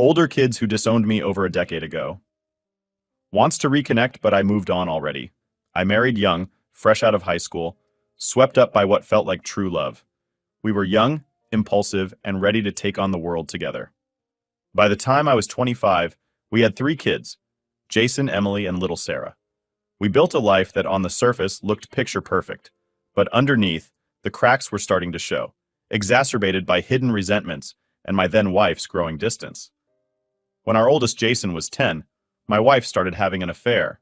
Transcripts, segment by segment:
Older kids who disowned me over a decade ago. Wants to reconnect, but I moved on already. I married young, fresh out of high school, swept up by what felt like true love. We were young, impulsive, and ready to take on the world together. By the time I was 25, we had 3 kids, Jason, Emily, and little Sarah. We built a life that on the surface looked picture perfect, but underneath, the cracks were starting to show, exacerbated by hidden resentments and my then wife's growing distance. When our oldest Jason was 10, my wife started having an affair.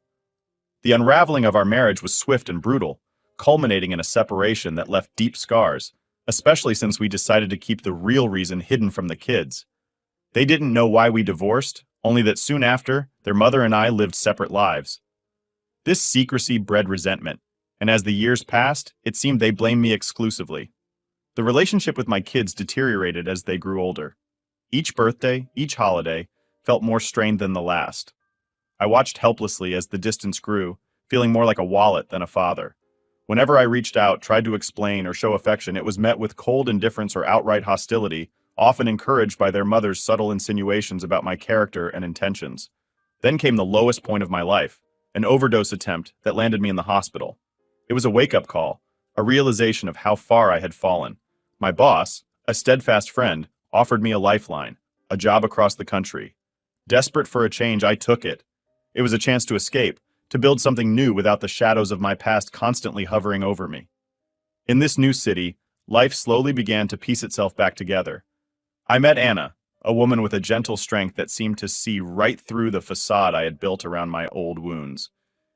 The unraveling of our marriage was swift and brutal, culminating in a separation that left deep scars, especially since we decided to keep the real reason hidden from the kids. They didn't know why we divorced, only that soon after, their mother and I lived separate lives. This secrecy bred resentment, and as the years passed, it seemed they blamed me exclusively. The relationship with my kids deteriorated as they grew older. Each birthday, each holiday, felt more strained than the last. I watched helplessly as the distance grew, feeling more like a wallet than a father. Whenever I reached out, tried to explain or show affection, it was met with cold indifference or outright hostility, often encouraged by their mother's subtle insinuations about my character and intentions. Then came the lowest point of my life, an overdose attempt that landed me in the hospital. It was a wake-up call, a realization of how far I had fallen. My boss, a steadfast friend, offered me a lifeline, a job across the country. Desperate for a change, I took it. It was a chance to escape, to build something new without the shadows of my past constantly hovering over me. In this new city, life slowly began to piece itself back together. I met Anna, a woman with a gentle strength that seemed to see right through the facade I had built around my old wounds.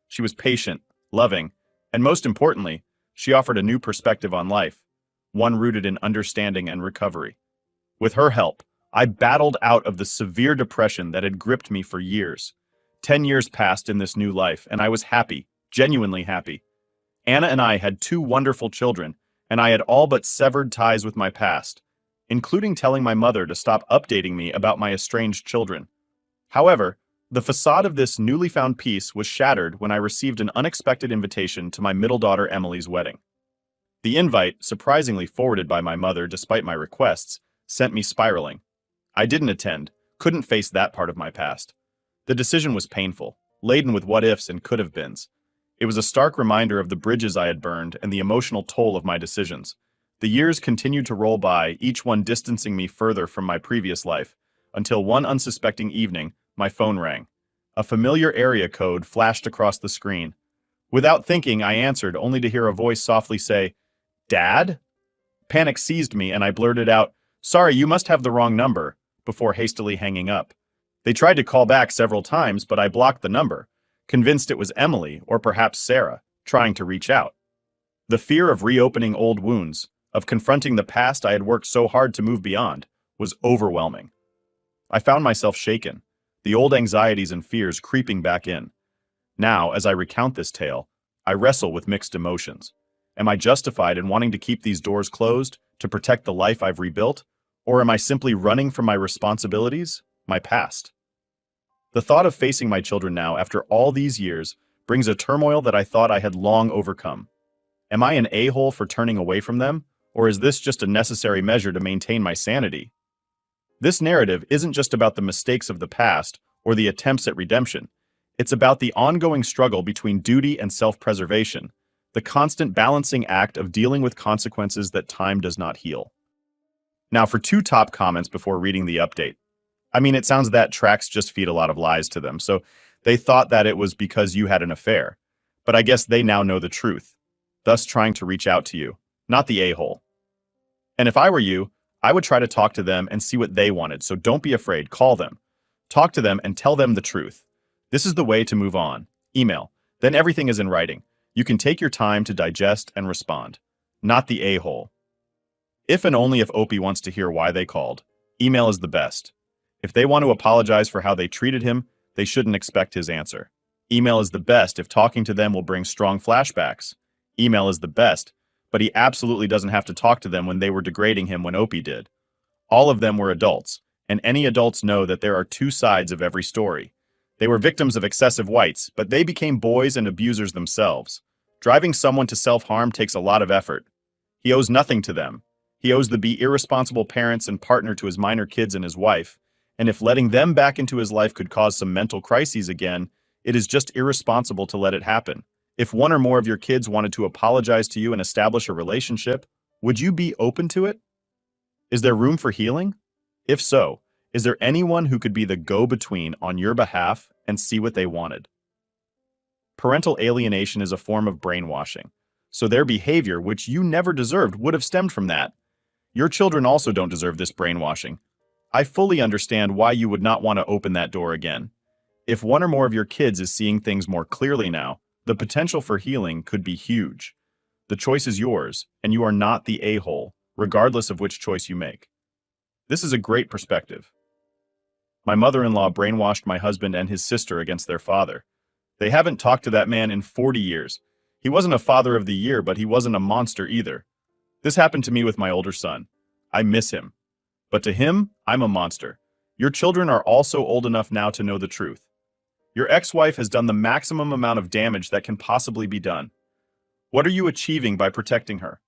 She was patient, loving, and most importantly, she offered a new perspective on life, one rooted in understanding and recovery. With her help, I battled out of the severe depression that had gripped me for years. 10 years passed in this new life, and I was happy, genuinely happy. Anna and I had 2 wonderful children, and I had all but severed ties with my past, including telling my mother to stop updating me about my estranged children. However, the facade of this newly found peace was shattered when I received an unexpected invitation to my middle daughter Emily's wedding. The invite, surprisingly forwarded by my mother despite my requests, sent me spiraling. I didn't attend, couldn't face that part of my past. The decision was painful, laden with what-ifs and could-have-beens. It was a stark reminder of the bridges I had burned and the emotional toll of my decisions. The years continued to roll by, each one distancing me further from my previous life, until one unsuspecting evening, my phone rang. A familiar area code flashed across the screen. Without thinking, I answered, only to hear a voice softly say, "Dad?" Panic seized me, and I blurted out, "Sorry, you must have the wrong number," before hastily hanging up. They tried to call back several times, but I blocked the number, convinced it was Emily, or perhaps Sarah, trying to reach out. The fear of reopening old wounds, of confronting the past I had worked so hard to move beyond, was overwhelming. I found myself shaken, the old anxieties and fears creeping back in. Now, as I recount this tale, I wrestle with mixed emotions. Am I justified in wanting to keep these doors closed, to protect the life I've rebuilt? Or am I simply running from my responsibilities, my past? The thought of facing my children now, after all these years, brings a turmoil that I thought I had long overcome. Am I an a-hole for turning away from them, or is this just a necessary measure to maintain my sanity? This narrative isn't just about the mistakes of the past or the attempts at redemption. It's about the ongoing struggle between duty and self-preservation, the constant balancing act of dealing with consequences that time does not heal. Now for 2 top comments before reading the update. I mean, it sounds that tracks just feed a lot of lies to them, so they thought that it was because you had an affair. But I guess they now know the truth, thus trying to reach out to you, not the a-hole. And if I were you, I would try to talk to them and see what they wanted, so don't be afraid, call them. Talk to them and tell them the truth. This is the way to move on. Email. Then everything is in writing. You can take your time to digest and respond. Not the a-hole. If and only if Opie wants to hear why they called, email is the best. If they want to apologize for how they treated him, they shouldn't expect his answer. Email is the best if talking to them will bring strong flashbacks. Email is the best, but he absolutely doesn't have to talk to them when they were degrading him when Opie did. All of them were adults, and any adults know that there are 2 sides of every story. They were victims of excessive whites, but they became boys and abusers themselves. Driving someone to self-harm takes a lot of effort. He owes nothing to them. He owes the be irresponsible parents and partner to his minor kids and his wife, And if letting them back into his life could cause some mental crises again, it is just irresponsible to let it happen. If one or more of your kids wanted to apologize to you and establish a relationship, would you be open to it? Is there room for healing? If so, is there anyone who could be the go-between on your behalf and see what they wanted? Parental alienation is a form of brainwashing, so their behavior, which you never deserved, would have stemmed from that. Your children also don't deserve this brainwashing. I fully understand why you would not want to open that door again. If one or more of your kids is seeing things more clearly now, the potential for healing could be huge. The choice is yours, and you are not the a-hole, regardless of which choice you make. This is a great perspective. My mother-in-law brainwashed my husband and his sister against their father. They haven't talked to that man in 40 years. He wasn't a father of the year, but he wasn't a monster either. This happened to me with my older son. I miss him. But to him, I'm a monster. Your children are also old enough now to know the truth. Your ex-wife has done the maximum amount of damage that can possibly be done. What are you achieving by protecting her?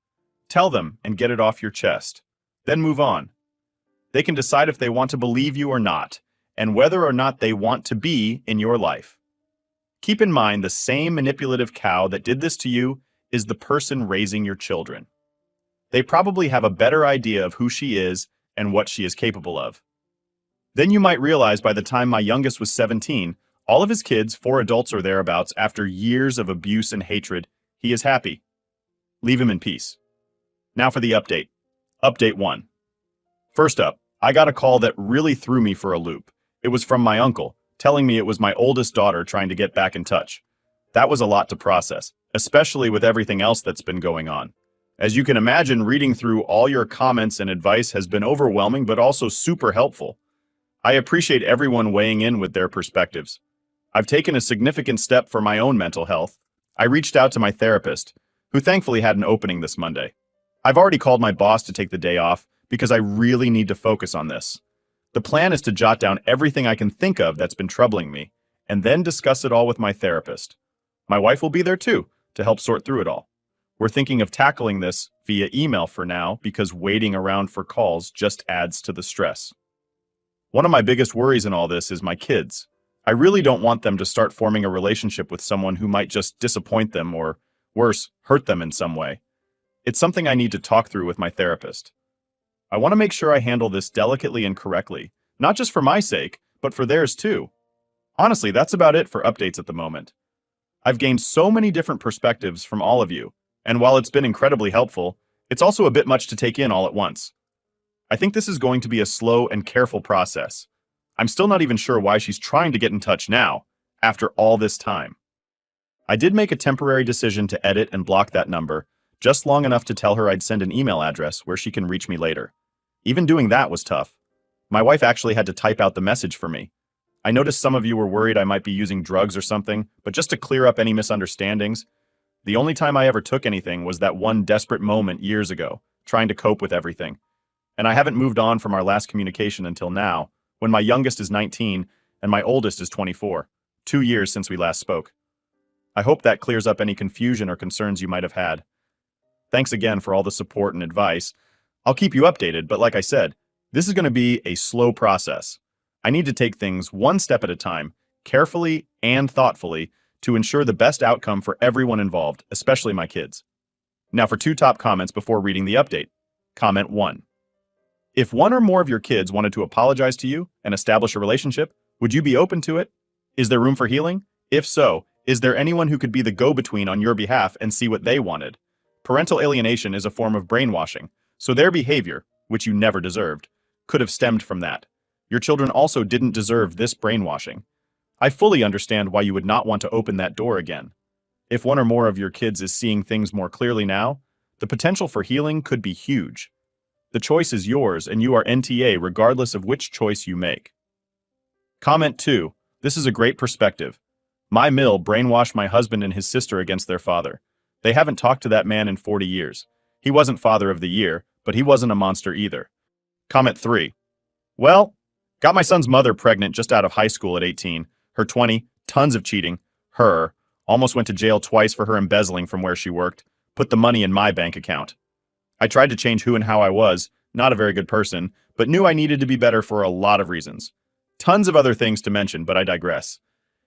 Tell them and get it off your chest. Then move on. They can decide if they want to believe you or not, and whether or not they want to be in your life. Keep in mind the same manipulative cow that did this to you is the person raising your children. They probably have a better idea of who she is and what she is capable of. Then you might realize by the time my youngest was 17, all of his kids, 4 adults or thereabouts, after years of abuse and hatred, he is happy. Leave him in peace. Now for the update. Update 1. First up, I got a call that really threw me for a loop. It was from my uncle, telling me it was my oldest daughter trying to get back in touch. That was a lot to process, especially with everything else that's been going on. As you can imagine, reading through all your comments and advice has been overwhelming, but also super helpful. I appreciate everyone weighing in with their perspectives. I've taken a significant step for my own mental health. I reached out to my therapist, who thankfully had an opening this Monday. I've already called my boss to take the day off because I really need to focus on this. The plan is to jot down everything I can think of that's been troubling me, and then discuss it all with my therapist. My wife will be there too, to help sort through it all. We're thinking of tackling this via email for now because waiting around for calls just adds to the stress. One of my biggest worries in all this is my kids. I really don't want them to start forming a relationship with someone who might just disappoint them or, worse, hurt them in some way. It's something I need to talk through with my therapist. I want to make sure I handle this delicately and correctly, not just for my sake, but for theirs too. Honestly, that's about it for updates at the moment. I've gained so many different perspectives from all of you, and while it's been incredibly helpful, it's also a bit much to take in all at once. I think this is going to be a slow and careful process. I'm still not even sure why she's trying to get in touch now, after all this time. I did make a temporary decision to edit and block that number, just long enough to tell her I'd send an email address where she can reach me later. Even doing that was tough. My wife actually had to type out the message for me. I noticed some of you were worried I might be using drugs or something, but just to clear up any misunderstandings, the only time I ever took anything was that one desperate moment years ago, trying to cope with everything. And I haven't moved on from our last communication until now, when my youngest is 19 and my oldest is 24, 2 years since we last spoke. I hope that clears up any confusion or concerns you might have had. Thanks again for all the support and advice. I'll keep you updated, but like I said, this is going to be a slow process. I need to take things one step at a time, carefully and thoughtfully, to ensure the best outcome for everyone involved, especially my kids. Now for 2 top comments before reading the update. Comment 1. If one or more of your kids wanted to apologize to you and establish a relationship, would you be open to it? Is there room for healing? If so, is there anyone who could be the go-between on your behalf and see what they wanted? Parental alienation is a form of brainwashing, so their behavior, which you never deserved, could have stemmed from that. Your children also didn't deserve this brainwashing. I fully understand why you would not want to open that door again. If one or more of your kids is seeing things more clearly now, the potential for healing could be huge. The choice is yours, and you are NTA regardless of which choice you make. Comment 2. This is a great perspective. My mill brainwashed my husband and his sister against their father. They haven't talked to that man in 40 years. He wasn't father of the year, but he wasn't a monster either. Comment 3. Well, got my son's mother pregnant just out of high school at 18. Her 20, tons of cheating. Her, almost went to jail twice for her embezzling from where she worked. Put the money in my bank account. I tried to change who and how I was, not a very good person, but knew I needed to be better for a lot of reasons. Tons of other things to mention, but I digress.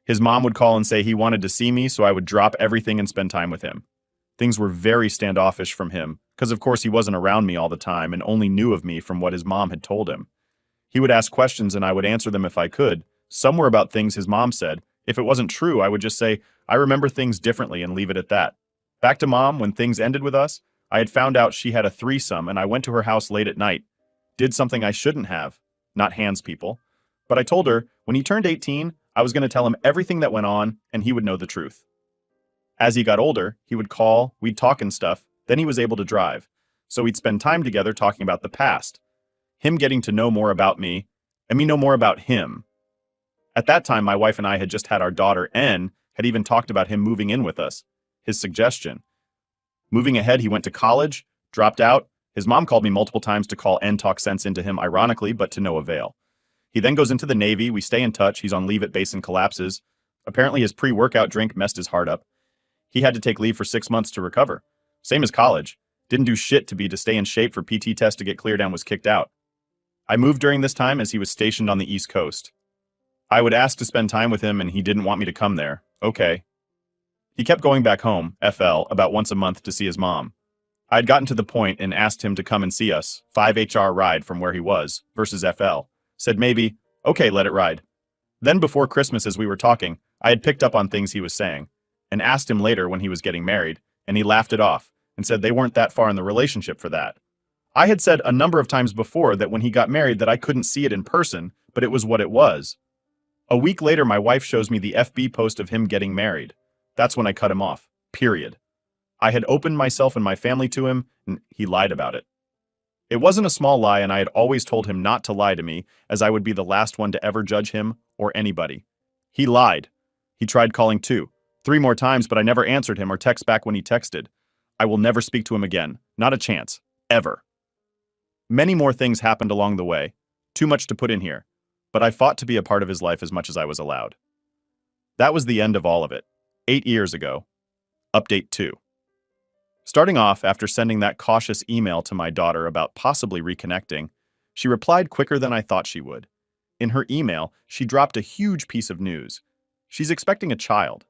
His mom would call and say he wanted to see me, so I would drop everything and spend time with him. Things were very standoffish from him, because of course he wasn't around me all the time and only knew of me from what his mom had told him. He would ask questions and I would answer them if I could. Some were about things his mom said. If it wasn't true, I would just say, I remember things differently and leave it at that. Back to mom, when things ended with us, I had found out she had a threesome and I went to her house late at night. Did something I shouldn't have. Not hands people. But I told her, when he turned 18, I was going to tell him everything that went on and he would know the truth. As he got older, he would call, we'd talk and stuff, then he was able to drive. So we'd spend time together talking about the past. Him getting to know more about me, and me know more about him. At that time, my wife and I had just had our daughter, N, had even talked about him moving in with us. His suggestion. Moving ahead, he went to college, dropped out. His mom called me multiple times to call N talk sense into him, ironically, but to no avail. He then goes into the Navy, we stay in touch, he's on leave at base and collapses. Apparently his pre-workout drink messed his heart up. He had to take leave for 6 months to recover. Same as college. Didn't do shit to stay in shape for PT test to get cleared and was kicked out. I moved during this time as he was stationed on the East Coast. I would ask to spend time with him and he didn't want me to come there. Okay. He kept going back home, FL, about once a month to see his mom. I had gotten to the point and asked him to come and see us, 5 HR ride from where he was, versus FL. Said maybe, okay, let it ride. Then before Christmas as we were talking, I had picked up on things he was saying, and asked him later when he was getting married, and he laughed it off, and said they weren't that far in the relationship for that. I had said a number of times before that when he got married that I couldn't see it in person, but it was what it was. A week later, my wife shows me the FB post of him getting married. That's when I cut him off, period. I had opened myself and my family to him, and he lied about it. It wasn't a small lie, and I had always told him not to lie to me, as I would be the last one to ever judge him or anybody. He lied. He tried calling 2, 3 more times, but I never answered him or text back when he texted. I will never speak to him again. Not a chance. Ever. Many more things happened along the way. Too much to put in here. But I fought to be a part of his life as much as I was allowed. That was the end of all of it. 8 years ago. Update 2. Starting off, after sending that cautious email to my daughter about possibly reconnecting, she replied quicker than I thought she would. In her email, she dropped a huge piece of news. She's expecting a child.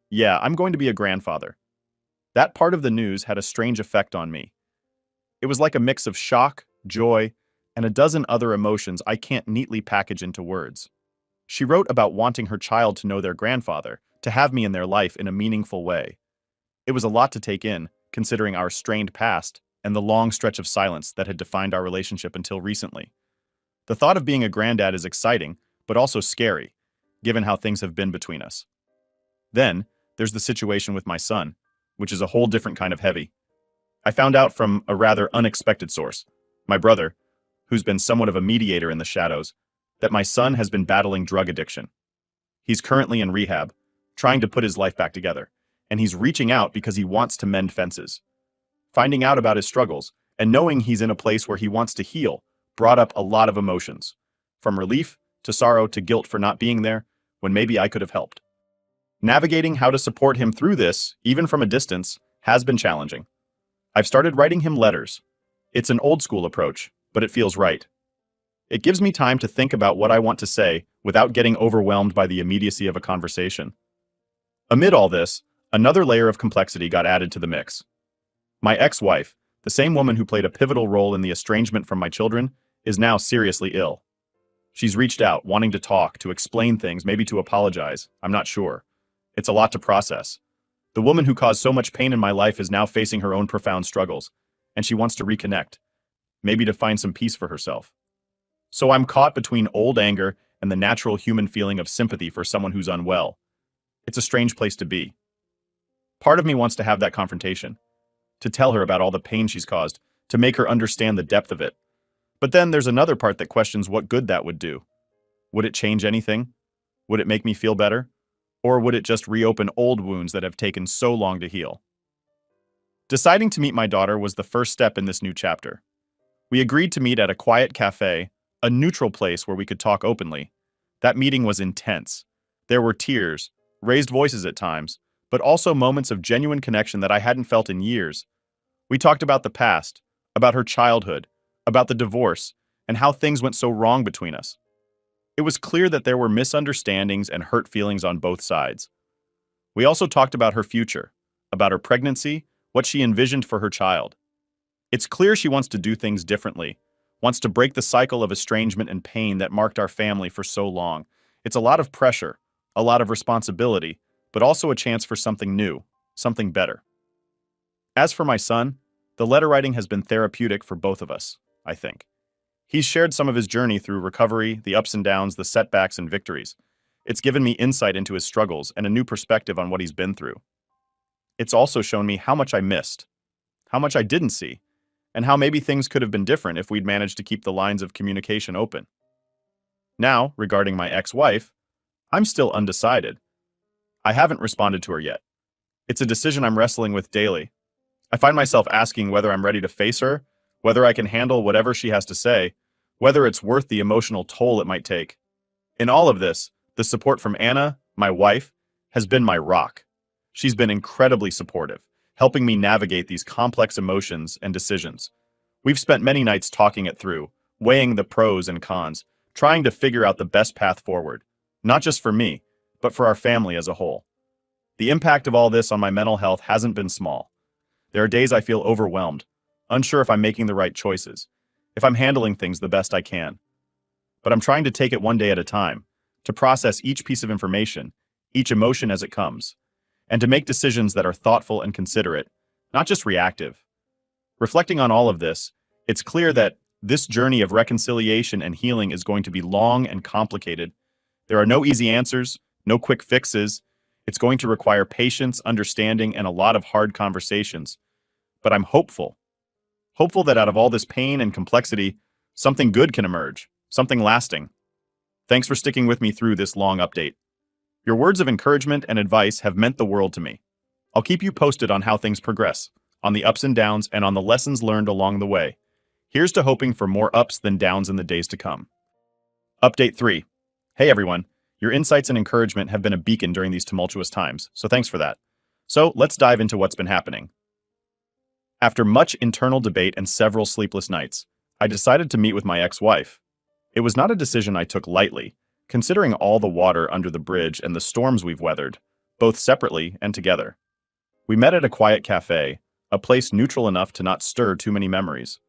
Yeah, I'm going to be a grandfather. That part of the news had a strange effect on me. It was like a mix of shock, joy, and a dozen other emotions I can't neatly package into words. She wrote about wanting her child to know their grandfather, to have me in their life in a meaningful way. It was a lot to take in, considering our strained past and the long stretch of silence that had defined our relationship until recently. The thought of being a granddad is exciting, but also scary, given how things have been between us. Then, there's the situation with my son, which is a whole different kind of heavy. I found out from a rather unexpected source, my brother, who's been somewhat of a mediator in the shadows, that my son has been battling drug addiction. He's currently in rehab, trying to put his life back together, and he's reaching out because he wants to mend fences. Finding out about his struggles, and knowing he's in a place where he wants to heal, brought up a lot of emotions, from relief to sorrow to guilt for not being there, when maybe I could have helped. Navigating how to support him through this, even from a distance, has been challenging. I've started writing him letters. It's an old school approach, but it feels right. It gives me time to think about what I want to say without getting overwhelmed by the immediacy of a conversation. Amid all this, another layer of complexity got added to the mix. My ex-wife, the same woman who played a pivotal role in the estrangement from my children, is now seriously ill. She's reached out, wanting to talk, to explain things, maybe to apologize. I'm not sure. It's a lot to process. The woman who caused so much pain in my life is now facing her own profound struggles, and she wants to reconnect, maybe to find some peace for herself. So I'm caught between old anger and the natural human feeling of sympathy for someone who's unwell. It's a strange place to be. Part of me wants to have that confrontation, to tell her about all the pain she's caused, to make her understand the depth of it. But then there's another part that questions what good that would do. Would it change anything? Would it make me feel better? Or would it just reopen old wounds that have taken so long to heal? Deciding to meet my daughter was the first step in this new chapter. We agreed to meet at a quiet cafe, a neutral place where we could talk openly. That meeting was intense. There were tears, raised voices at times, but also moments of genuine connection that I hadn't felt in years. We talked about the past, about her childhood, about the divorce, and how things went so wrong between us. It was clear that there were misunderstandings and hurt feelings on both sides. We also talked about her future, about her pregnancy, what she envisioned for her child. It's clear she wants to do things differently, wants to break the cycle of estrangement and pain that marked our family for so long. It's a lot of pressure, a lot of responsibility, but also a chance for something new, something better. As for my son, the letter writing has been therapeutic for both of us, I think. He's shared some of his journey through recovery, the ups and downs, the setbacks and victories. It's given me insight into his struggles and a new perspective on what he's been through. It's also shown me how much I missed, how much I didn't see, and how maybe things could have been different if we'd managed to keep the lines of communication open. Now, regarding my ex-wife, I'm still undecided. I haven't responded to her yet. It's a decision I'm wrestling with daily. I find myself asking whether I'm ready to face her, whether I can handle whatever she has to say, whether it's worth the emotional toll it might take. In all of this, the support from Anna, my wife, has been my rock. She's been incredibly supportive, helping me navigate these complex emotions and decisions. We've spent many nights talking it through, weighing the pros and cons, trying to figure out the best path forward, not just for me, but for our family as a whole. The impact of all this on my mental health hasn't been small. There are days I feel overwhelmed, unsure if I'm making the right choices, if I'm handling things the best I can. But I'm trying to take it one day at a time, to process each piece of information, each emotion as it comes, and to make decisions that are thoughtful and considerate, not just reactive. Reflecting on all of this, it's clear that this journey of reconciliation and healing is going to be long and complicated. There are no easy answers, no quick fixes. It's going to require patience, understanding, and a lot of hard conversations. But I'm hopeful that out of all this pain and complexity, something good can emerge, something lasting. Thanks for sticking with me through this long update. Your words of encouragement and advice have meant the world to me. I'll keep you posted on how things progress, on the ups and downs, and on the lessons learned along the way. Here's to hoping for more ups than downs in the days to come. Update 3. Hey everyone, your insights and encouragement have been a beacon during these tumultuous times, so thanks for that. So let's dive into what's been happening. After much internal debate and several sleepless nights, I decided to meet with my ex-wife. It was not a decision I took lightly, considering all the water under the bridge and the storms we've weathered, both separately and together. We met at a quiet cafe, a place neutral enough to not stir too many memories.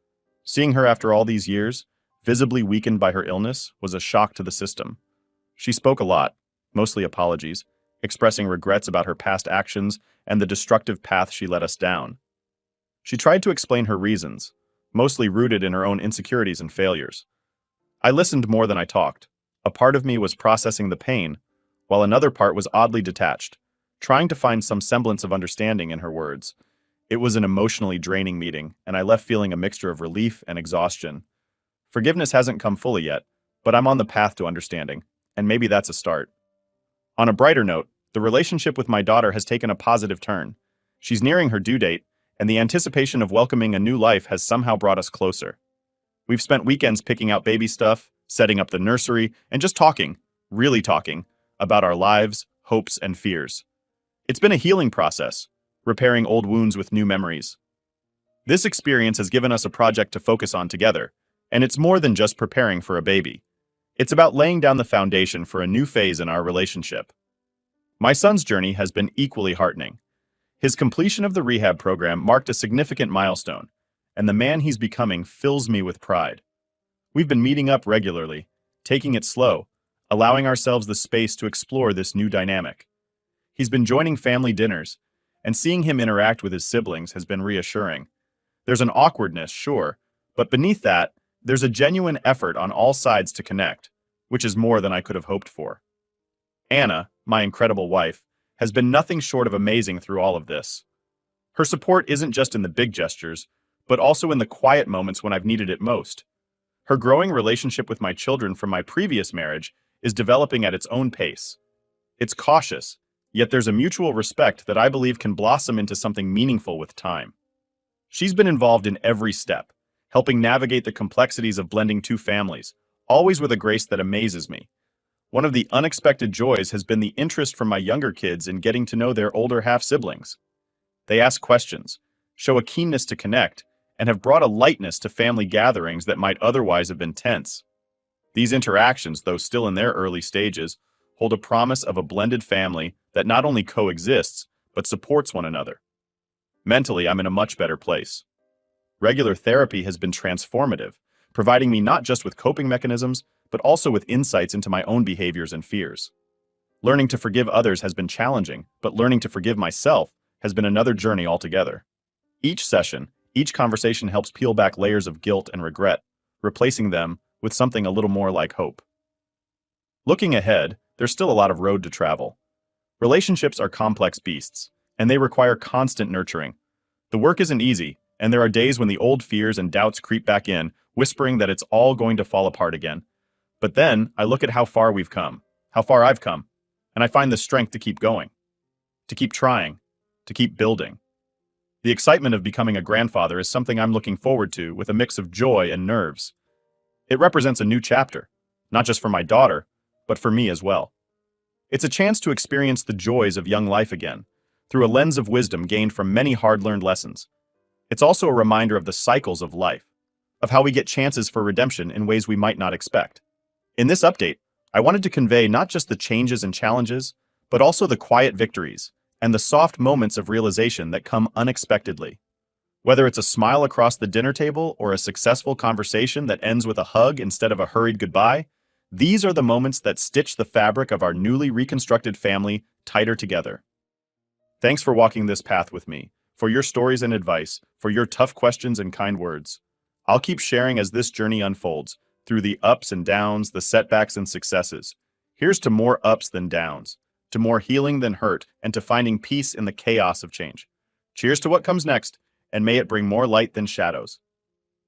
Seeing her after all these years, visibly weakened by her illness, was a shock to the system. She spoke a lot, mostly apologies, expressing regrets about her past actions and the destructive path she led us down. She tried to explain her reasons, mostly rooted in her own insecurities and failures. I listened more than I talked. A part of me was processing the pain, while another part was oddly detached, trying to find some semblance of understanding in her words. It was an emotionally draining meeting, and I left feeling a mixture of relief and exhaustion. Forgiveness hasn't come fully yet, but I'm on the path to understanding, and maybe that's a start. On a brighter note, the relationship with my daughter has taken a positive turn. She's nearing her due date, and the anticipation of welcoming a new life has somehow brought us closer. We've spent weekends picking out baby stuff, setting up the nursery, and just talking, really talking, about our lives, hopes, and fears. It's been a healing process, repairing old wounds with new memories. This experience has given us a project to focus on together, and it's more than just preparing for a baby. It's about laying down the foundation for a new phase in our relationship. My son's journey has been equally heartening. His completion of the rehab program marked a significant milestone, and the man he's becoming fills me with pride. We've been meeting up regularly, taking it slow, allowing ourselves the space to explore this new dynamic. He's been joining family dinners, and seeing him interact with his siblings has been reassuring. There's an awkwardness, sure, but beneath that, there's a genuine effort on all sides to connect, which is more than I could have hoped for. Anna, my incredible wife, has been nothing short of amazing through all of this. Her support isn't just in the big gestures, but also in the quiet moments when I've needed it most. Her growing relationship with my children from my previous marriage is developing at its own pace. It's cautious, yet there's a mutual respect that I believe can blossom into something meaningful with time. She's been involved in every step, helping navigate the complexities of blending two families, always with a grace that amazes me. One of the unexpected joys has been the interest from my younger kids in getting to know their older half-siblings. They ask questions, show a keenness to connect, and have brought a lightness to family gatherings that might otherwise have been tense. These interactions, though still in their early stages, hold a promise of a blended family that not only coexists, but supports one another. Mentally, I'm in a much better place. Regular therapy has been transformative, providing me not just with coping mechanisms, but also with insights into my own behaviors and fears. Learning to forgive others has been challenging, but learning to forgive myself has been another journey altogether. Each session, each conversation helps peel back layers of guilt and regret, replacing them with something a little more like hope. Looking ahead, there's still a lot of road to travel. Relationships are complex beasts, and they require constant nurturing. The work isn't easy, and there are days when the old fears and doubts creep back in, whispering that it's all going to fall apart again. But then I look at how far we've come, how far I've come, and I find the strength to keep going, to keep trying, to keep building. The excitement of becoming a grandfather is something I'm looking forward to with a mix of joy and nerves. It represents a new chapter, not just for my daughter, but for me as well. It's a chance to experience the joys of young life again, through a lens of wisdom gained from many hard-learned lessons. It's also a reminder of the cycles of life, of how we get chances for redemption in ways we might not expect. In this update, I wanted to convey not just the changes and challenges, but also the quiet victories and the soft moments of realization that come unexpectedly. Whether it's a smile across the dinner table or a successful conversation that ends with a hug instead of a hurried goodbye, these are the moments that stitch the fabric of our newly reconstructed family tighter together. Thanks for walking this path with me, for your stories and advice, for your tough questions and kind words. I'll keep sharing as this journey unfolds, through the ups and downs, the setbacks and successes. Here's to more ups than downs, to more healing than hurt, and to finding peace in the chaos of change. Cheers to what comes next, and may it bring more light than shadows.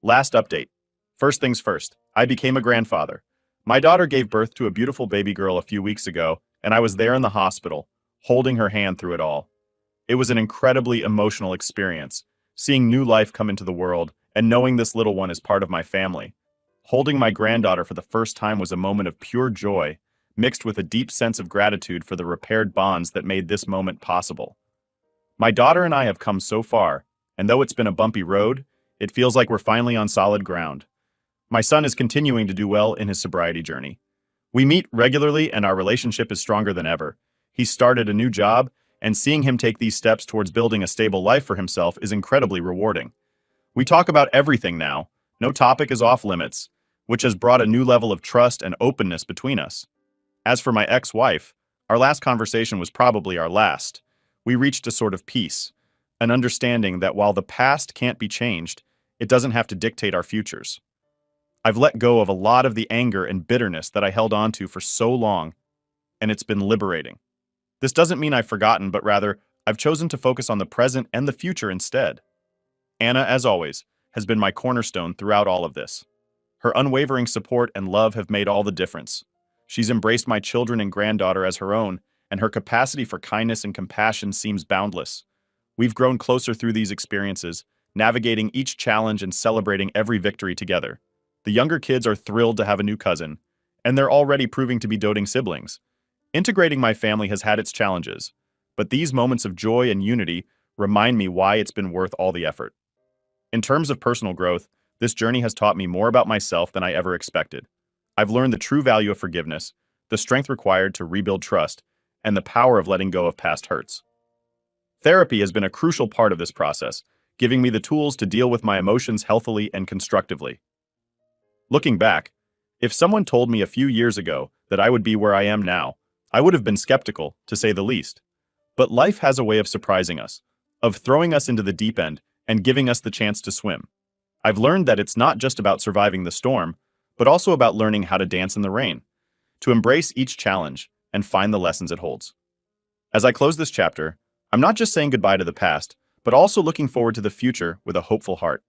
Last update. First things first, I became a grandfather. My daughter gave birth to a beautiful baby girl a few weeks ago, and I was there in the hospital, holding her hand through it all. It was an incredibly emotional experience, seeing new life come into the world and knowing this little one is part of my family. Holding my granddaughter for the first time was a moment of pure joy, mixed with a deep sense of gratitude for the repaired bonds that made this moment possible. My daughter and I have come so far, and though it's been a bumpy road, it feels like we're finally on solid ground. My son is continuing to do well in his sobriety journey. We meet regularly and our relationship is stronger than ever. He's started a new job, and seeing him take these steps towards building a stable life for himself is incredibly rewarding. We talk about everything now. No topic is off limits, which has brought a new level of trust and openness between us. As for my ex-wife, our last conversation was probably our last. We reached a sort of peace, an understanding that while the past can't be changed, it doesn't have to dictate our futures. I've let go of a lot of the anger and bitterness that I held on to for so long, and it's been liberating. This doesn't mean I've forgotten, but rather, I've chosen to focus on the present and the future instead. Anna, as always, has been my cornerstone throughout all of this. Her unwavering support and love have made all the difference. She's embraced my children and granddaughter as her own, and her capacity for kindness and compassion seems boundless. We've grown closer through these experiences, navigating each challenge and celebrating every victory together. The younger kids are thrilled to have a new cousin, and they're already proving to be doting siblings. Integrating my family has had its challenges, but these moments of joy and unity remind me why it's been worth all the effort. In terms of personal growth, this journey has taught me more about myself than I ever expected. I've learned the true value of forgiveness, the strength required to rebuild trust, and the power of letting go of past hurts. Therapy has been a crucial part of this process, giving me the tools to deal with my emotions healthily and constructively. Looking back, if someone told me a few years ago that I would be where I am now, I would have been skeptical, to say the least. But life has a way of surprising us, of throwing us into the deep end and giving us the chance to swim. I've learned that it's not just about surviving the storm, but also about learning how to dance in the rain, to embrace each challenge and find the lessons it holds. As I close this chapter, I'm not just saying goodbye to the past, but also looking forward to the future with a hopeful heart.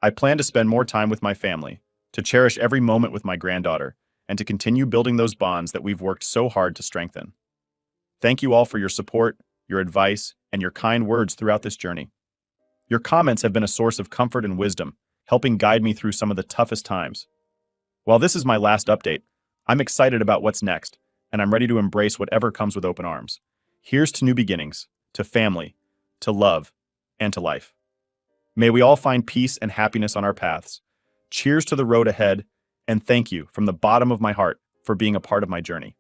I plan to spend more time with my family, to cherish every moment with my granddaughter, and to continue building those bonds that we've worked so hard to strengthen. Thank you all for your support, your advice, and your kind words throughout this journey. Your comments have been a source of comfort and wisdom, helping guide me through some of the toughest times. While this is my last update, I'm excited about what's next, and I'm ready to embrace whatever comes with open arms. Here's to new beginnings, to family, to love, and to life. May we all find peace and happiness on our paths. Cheers to the road ahead, and thank you from the bottom of my heart for being a part of my journey.